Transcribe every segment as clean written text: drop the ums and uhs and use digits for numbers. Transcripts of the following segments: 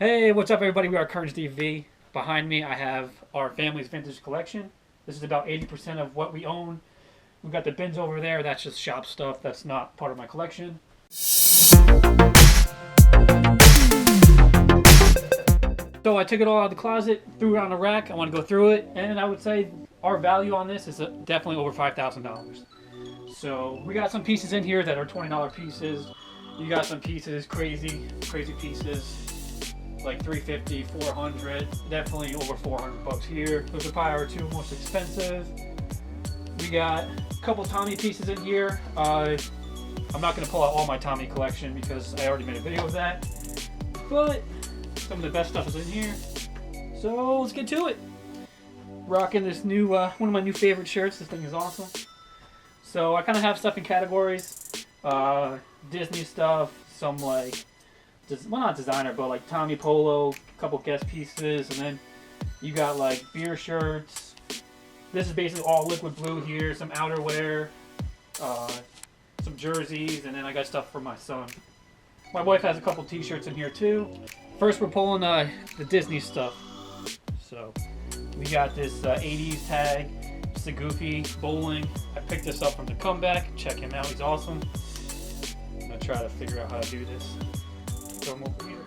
Hey, what's up, everybody? We are Courage DV. Behind me, I have our family's vintage collection. This is about 80% of what we own. We've got the bins over there. That's just shop stuff. That's not part of my collection. So I took it all out of the closet, threw it on a rack. I want to go through it, and I would say our value on this is definitely over $5,000. So we got some pieces in here that are $20 pieces. You got some pieces, crazy pieces, like $350, $400, definitely over $400 here. Those are probably our two most expensive. We got a couple Tommy pieces in here. I'm not going to pull out all my Tommy collection because I already made a video of that, but some of the best stuff is in here. So let's get to it. Rocking this new, one of my new favorite shirts. This thing is awesome. So I kind of have stuff in categories. Disney stuff, some like, well, not designer, but like Tommy Polo, a couple guest pieces, and then you got like beer shirts. This is basically all liquid blue here, some outerwear, some jerseys, and then I got stuff for my son. My wife has a couple t-shirts in here too. First we're pulling the Disney stuff. So we got this 80s tag, just a goofy bowling. I picked this up from the Comeback. Check him out, he's awesome. I'm gonna try to figure out how to do this. Throw him over here.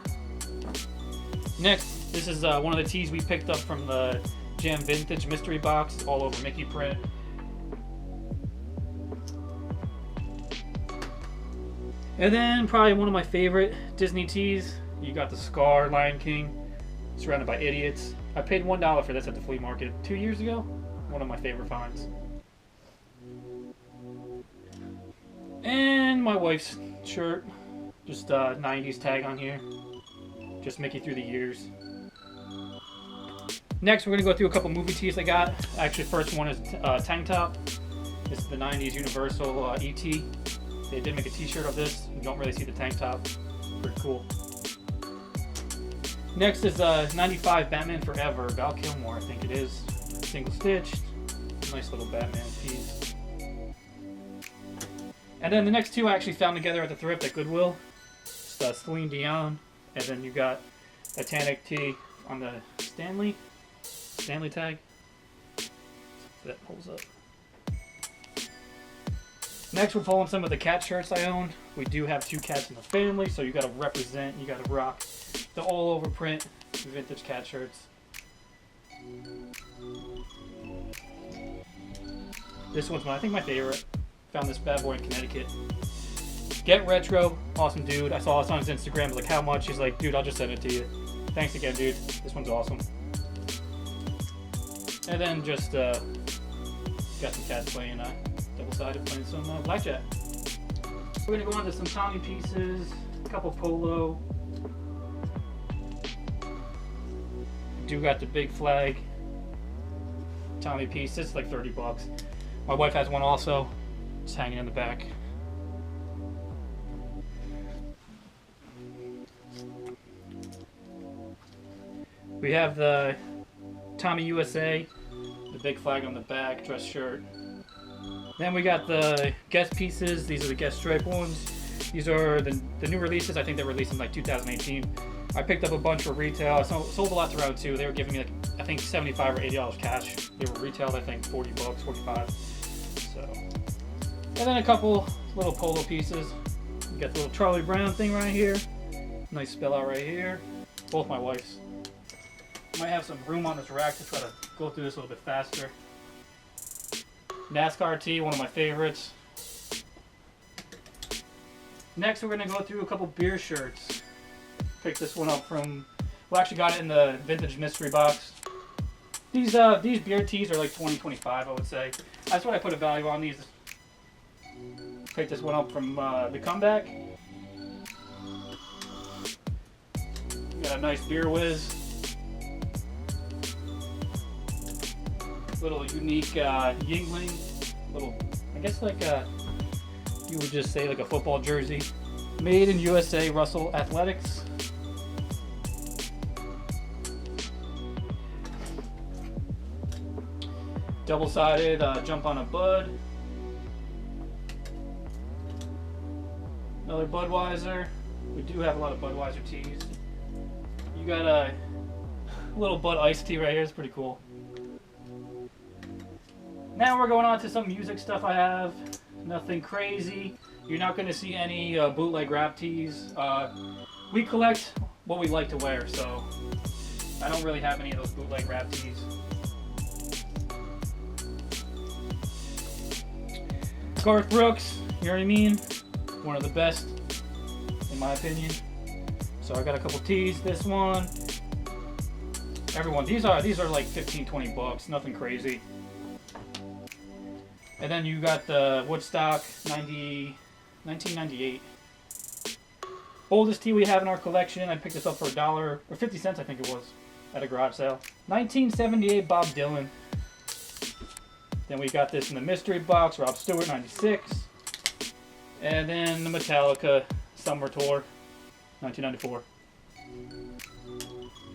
Next, this is one of the tees we picked up from the Jam Vintage mystery box, all over Mickey print. And then probably one of my favorite Disney tees. You got the Scar Lion King, surrounded by idiots. I paid $1 for this at the flea market 2 years ago. One of my favorite finds. And my wife's shirt, just 90s tag on here. Just Mickey through the years. Next, we're going to go through a couple movie tees I got. Actually, first one is tank top. This is the 90s Universal E.T. They did make a t-shirt of this. You don't really see the tank top. Pretty cool. Next is 95 Batman Forever. Val Kilmer, I think it is. Single stitched. Nice little Batman piece. And then the next two I actually found together at the thrift at Goodwill. Just Celine Dion. And then you got Titanic tee on the Stanley tag. That pulls up. Next, we're pulling some of the cat shirts I own. We do have two cats in the family, so you gotta represent, you gotta rock the all over print vintage cat shirts. This one's I think my favorite. Found this bad boy in Connecticut. Get Retro, awesome dude. I saw this on his Instagram. I was like, how much? He's like, dude, I'll just send it to you. Thanks again, dude. This one's awesome. And then just got some cats playing double-sided, playing some blackjack. We're gonna go on to some Tommy pieces, a couple polo. Do got the big flag Tommy piece. It's like $30. My wife has one also. It's hanging in the back. We have the Tommy USA, the big flag on the back, dress shirt. Then we got the guest pieces. These are the guest stripe ones. These are the new releases. I think they're released in like 2018. I picked up a bunch for retail. I sold a lot to Route 2. They were giving me like, I think $75 or $80 cash. They were retailed, I think $40, 45. So, and then a couple little polo pieces. You got the little Charlie Brown thing right here. Nice spell out right here. Both my wife's. Might have some room on this rack to try to go through this a little bit faster. NASCAR tee, one of my favorites. Next, we're going to go through a couple beer shirts. Picked this one up from, well, actually got it in the vintage mystery box. These beer tees are like $20, $25, I would say. That's what I put a value on these. Picked this one up from the Comeback. Got a nice beer whiz. Little unique Yingling, little, I guess like you would just say like a football jersey. Made in USA, Russell Athletics. Double-sided Jump on a Bud. Another Budweiser. We do have a lot of Budweiser tees. You got a little Bud iced tea right here. It's pretty cool. Now we're going on to some music stuff I have. Nothing crazy. You're not going to see any bootleg rap tees. We collect what we like to wear, so I don't really have any of those bootleg rap tees. Garth Brooks, you know what I mean? One of the best, in my opinion. So I got a couple tees. This one, everyone. These are like 15, 20 bucks. Nothing crazy. And then you got the Woodstock 1998. Oldest tee we have in our collection. I picked this up for $1 or 50 cents, I think it was, at a garage sale. 1978 Bob Dylan. Then we got this in the mystery box, Rob Stewart 96. And then the Metallica Summer Tour 1994.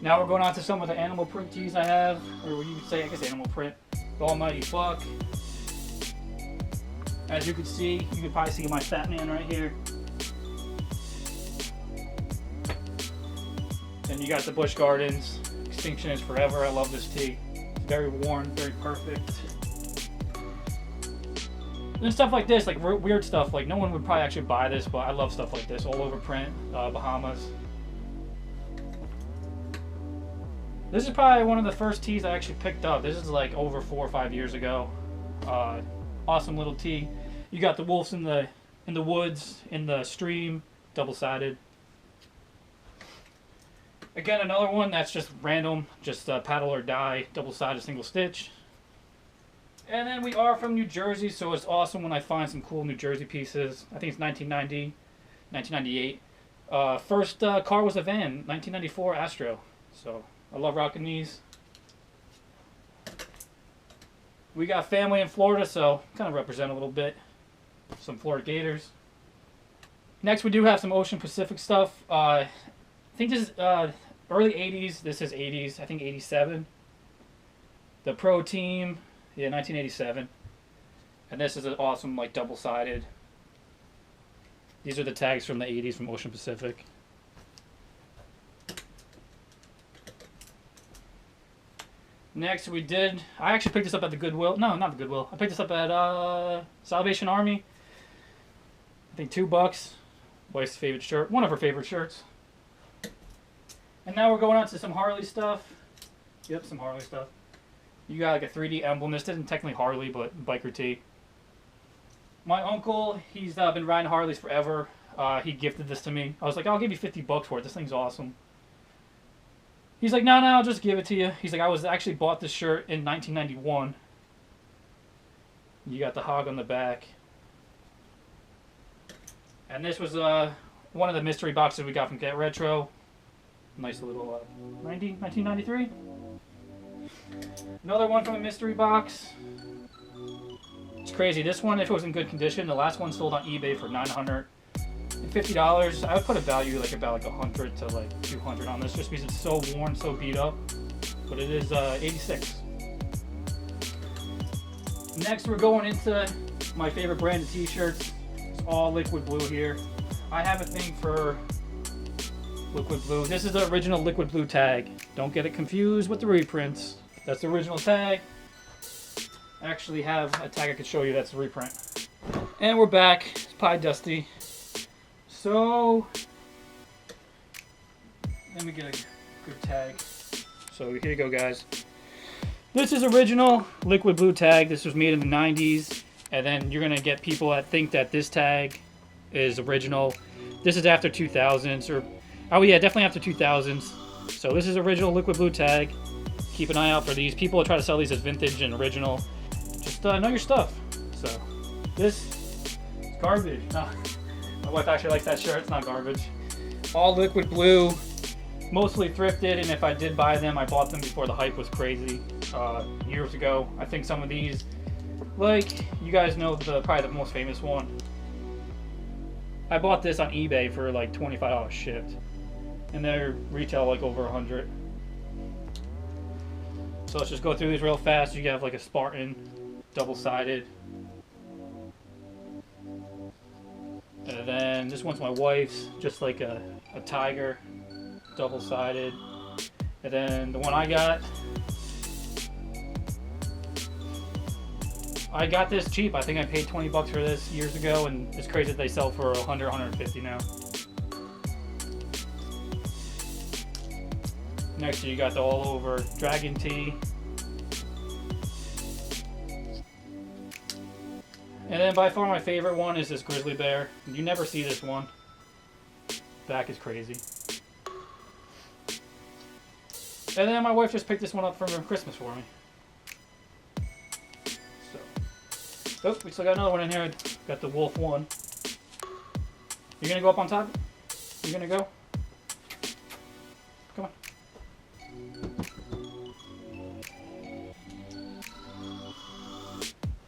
Now we're going on to some of the animal print tees I have, or you could say, I guess, animal print. The Almighty Buck. As you can see, you can probably see my fat man right here. Then you got the Busch Gardens, Extinction is Forever. I love this tee. It's very worn, very perfect. And stuff like this, like weird stuff, like no one would probably actually buy this, but I love stuff like this. All over print, Bahamas. This is probably one of the first tees I actually picked up. This is like over 4 or 5 years ago. Awesome little tee. You got the wolves in the woods, in the stream, double-sided. Again, another one that's just random, just paddle or die, double-sided, single stitch. And then we are from New Jersey, so it's awesome when I find some cool New Jersey pieces. I think it's 1990, 1998. First car was a van, 1994 Astro. So I love rocking these. We got family in Florida, so kind of represent a little bit. Some Florida Gators. Next, we do have some Ocean Pacific stuff. I think this is early 80s. This is 80s, I think 87. The Pro Team, yeah, 1987. And this is an awesome, like, double-sided. These are the tags from the 80s from Ocean Pacific. Next, I actually picked this up at the Goodwill. No, not the Goodwill. I picked this up at Salvation Army. I think $2. Wife's favorite shirt. One of her favorite shirts. And now we're going on to some Harley stuff. Yep, some Harley stuff. You got like a 3D emblem. This isn't technically Harley, but biker tee. My uncle, he's been riding Harleys forever. He gifted this to me. I was like, I'll give you $50 for it. This thing's awesome. He's like, no, I'll just give it to you. He's like, I was actually bought this shirt in 1991. You got the hog on the back. And this was one of the mystery boxes we got from Get Retro. Nice little 1993. Another one from a mystery box. It's crazy. This one, if it was in good condition, the last one sold on eBay for $950. I would put a value like about like $100 to like $200 on this, just because it's so worn, so beat up. But it is 86. Next, we're going into my favorite brand of t-shirts. It's all liquid blue here. I have a thing for liquid blue. This is the original liquid blue tag. Don't get it confused with the reprints. That's the original tag. I actually have a tag I could show you that's the reprint. And we're back. It's pie dusty. So, let me get a good tag. So here you go, guys. This is original liquid blue tag. This was made in the 90s. And then you're going to get people that think that this tag is original. This is after 2000s. Oh yeah, definitely after 2000s. So this is original liquid blue tag. Keep an eye out for these. People will try to sell these as vintage and original. Just know your stuff. So, this is garbage. No. My wife actually likes that shirt. It's not garbage. All liquid blue, mostly thrifted, and if I did buy them, I bought them before the hype was crazy years ago. I think some of these, like you guys know, probably the most famous one. I bought this on eBay for like $25 shipped, and they're retail like over $100. So let's just go through these real fast. You have like a Spartan, double-sided. And then this one's my wife's, just like a tiger, double-sided. And then the one I got this cheap. I think I paid 20 bucks for this years ago, and it's crazy that they sell for 100, 150 now. Next, you got the all over dragon tee. And then by far my favorite one is this grizzly bear. You never see this one. Back is crazy. And then my wife just picked this one up for Christmas for me. So, oh, we still got another one in here. Got the wolf one. You gonna go up on top? You gonna go? Come on.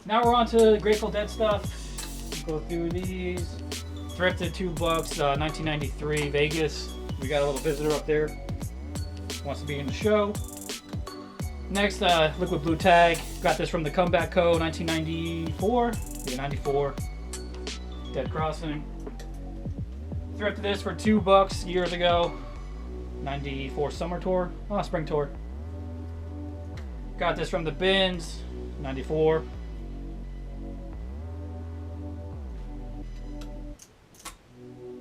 Now we're on to the Grateful Dead stuff. Go through these. Thrifted $2, 1993 Vegas. We got a little visitor up there. Wants to be in the show. Next, liquid blue tag. Got this from the Comeback Co. 1994. Yeah, 94. Dead Crossing. Thrifted this for $2 years ago. 94 Summer Tour. Oh, Spring Tour. Got this from the Bins. 94.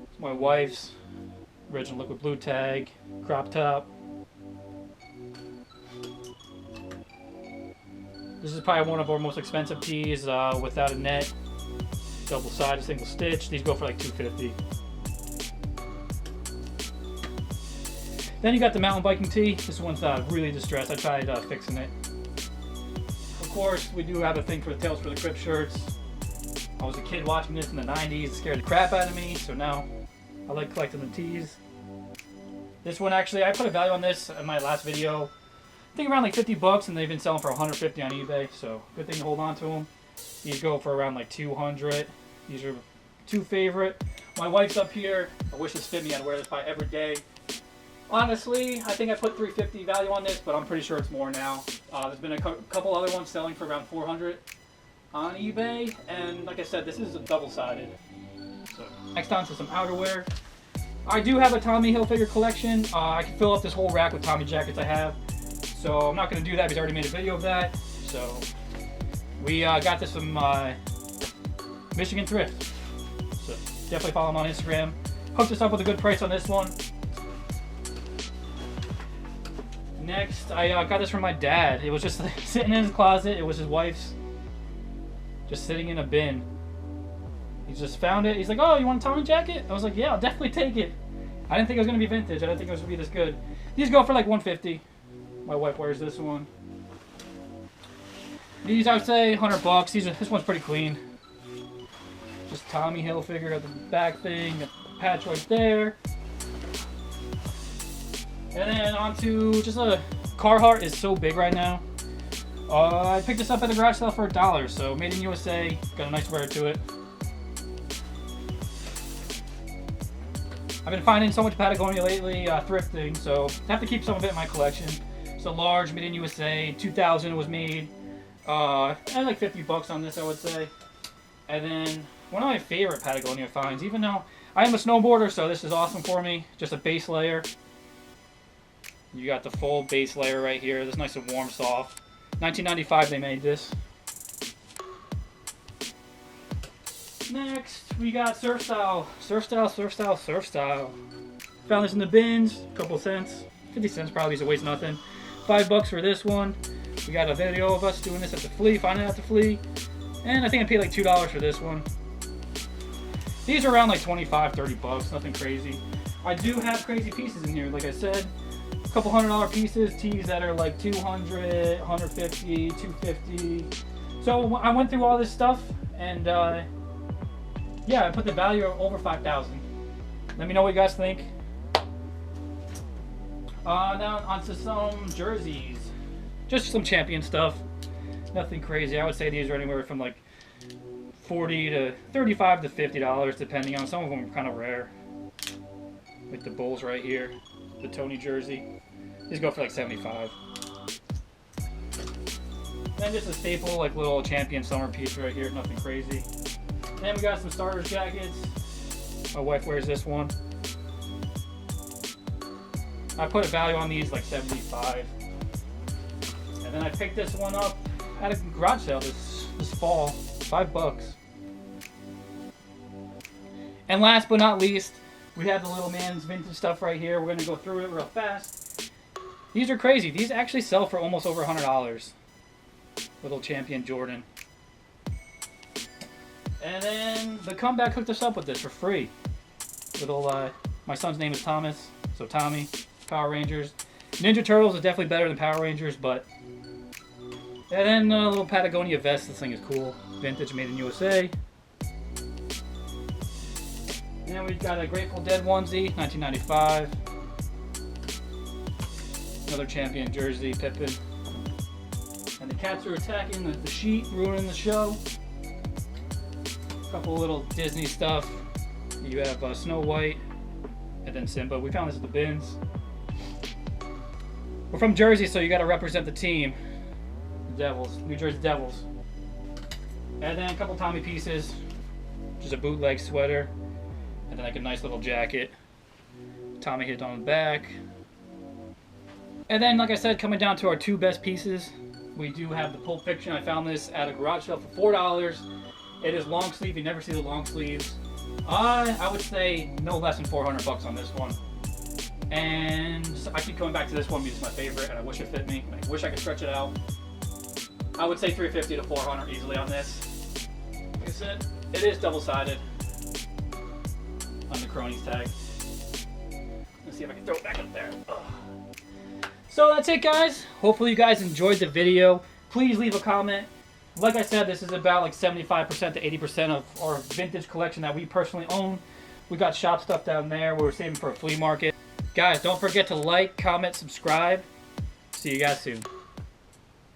It's my wife's original liquid blue tag. Crop top. This is probably one of our most expensive tees without a net. Double sided, single stitch. These go for like $250. Then you got the mountain biking tee. This one's really distressed. I tried fixing it. Of course, we do have a thing for the Tales for the Crypt shirts. I was a kid watching this in the 90s. It scared the crap out of me. So now I like collecting the tees. This one actually, I put a value on this in my last video. I think around like $50, and they've been selling for $150 on eBay, so good thing to hold on to them. These go for around like $200. These are two favorite. My wife's up here. I wish this fit me. I'd wear this by every day. Honestly, I think I put $350 value on this, but I'm pretty sure it's more now. There's been a couple other ones selling for around $400 on eBay, and like I said, this is a double-sided. So next on to some outerwear. I do have a Tommy Hilfiger collection. I can fill up this whole rack with Tommy jackets I have. So I'm not going to do that because I already made a video of that. So we got this from Michigan Thrift. So definitely follow him on Instagram. Hooked us up with a good price on this one. Next, I got this from my dad. It was just sitting in his closet. It was his wife's. Just sitting in a bin. He just found it. He's like, oh, you want a Tommy jacket? I was like, yeah, I'll definitely take it. I didn't think it was going to be vintage. I didn't think it was going to be this good. These go for like $150. My wife wears this one. These I would say $100. This one's pretty clean. Just Tommy Hilfiger, got the back thing, got the patch right there. And then onto just a Carhartt is so big right now. I picked this up at the garage sale for $1, so made in USA. Got a nice wear to it. I've been finding so much Patagonia lately, thrifting, so I have to keep some of it in my collection. It's a large, made in USA, 2000 it was made. I had like $50 on this, I would say. And then one of my favorite Patagonia finds, even though I am a snowboarder, so this is awesome for me. Just a base layer. You got the full base layer right here. This is nice and warm, soft. 1995 they made this. Next, we got Surf Style. Surf Style, Surf Style, Surf Style. Found this in the Bins, a couple cents. 50 cents probably is a waste of nothing. $5 for this one. We got a video of us doing this at the flea, finding it at the flea. And I think I paid like $2 for this one. These are around like $25, $30, nothing crazy. I do have crazy pieces in here, like I said. A couple $100 pieces, tees that are like $200, $150, $250. So I went through all this stuff, and yeah, I put the value over $5,000. Let me know what you guys think. Now onto some jerseys. Just some Champion stuff. Nothing crazy. I would say these are anywhere from like $40 to $35 to $50, depending on. Some of them are kind of rare. Like the Bulls right here, the Tony jersey. These go for like $75. Then just a staple, like little Champion summer piece right here. Nothing crazy. Then we got some starters jackets. My wife wears this one. I put a value on these like 75. And then I picked this one up at a garage sale this fall, $5. And last but not least, we have the little man's vintage stuff right here. We're gonna go through it real fast. These are crazy. These actually sell for almost over $100. Little Champion Jordan. And then the Comeback hooked us up with this for free. Little, my son's name is Thomas, so Tommy. Power Rangers. Ninja Turtles is definitely better than Power Rangers, but... And then a little Patagonia vest. This thing is cool. Vintage, made in USA. And we've got a Grateful Dead onesie, 1995. Another Champion jersey, Pippin. And the cats are attacking the sheet, ruining the show. A couple little Disney stuff. You have Snow White, and then Simba. We found this at the bins. We're from Jersey, so you got to represent the team. The Devils, New Jersey Devils. And then a couple Tommy pieces. Just a bootleg sweater. And then like a nice little jacket. Tommy hit on the back. And then, like I said, coming down to our two best pieces, we do have the Pulp Fiction. I found this at a garage sale for $4. It is long sleeve. You never see the long sleeves. I would say no less than $400 on this one. And I keep coming back to this one because it's my favorite, and I wish it fit me. I wish I could stretch it out. I would say $350 to $400 easily on this. Like I said, it is double-sided on the Cronies tag. Let's see if I can throw it back up there. Ugh. So that's it, guys. Hopefully you guys enjoyed the video. Please leave a comment. Like I said, this is about like 75% to 80% of our vintage collection that we personally own. We got shop stuff down there. We're saving for a flea market. Guys, don't forget to like, comment, subscribe. See you guys soon.